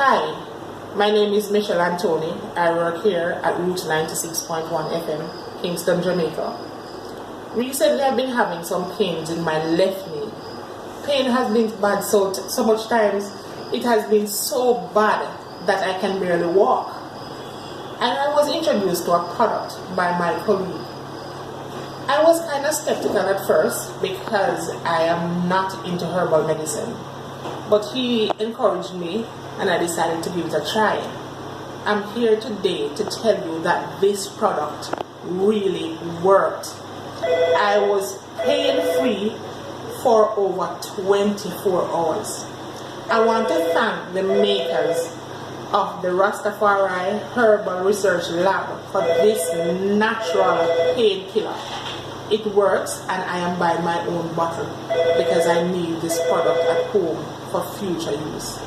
Hi, my name is Michelle Antoni. I work here at Route 96.1 FM, Kingston, Jamaica. Recently, I've been having some pains in my left knee. Pain has been bad so much times. It has been so bad that I can barely walk. And I was introduced to a product by my colleague. I was kind of skeptical at first because I am not into herbal medicine. But he encouraged me and I decided to give it a try. I'm here today to tell you that this product really worked. I was pain-free for over 24 hours. I want to thank the makers of the Rastafari Herbal Research Lab for this natural painkiller. It works and I am buying my own bottle because I need this product at home for future use.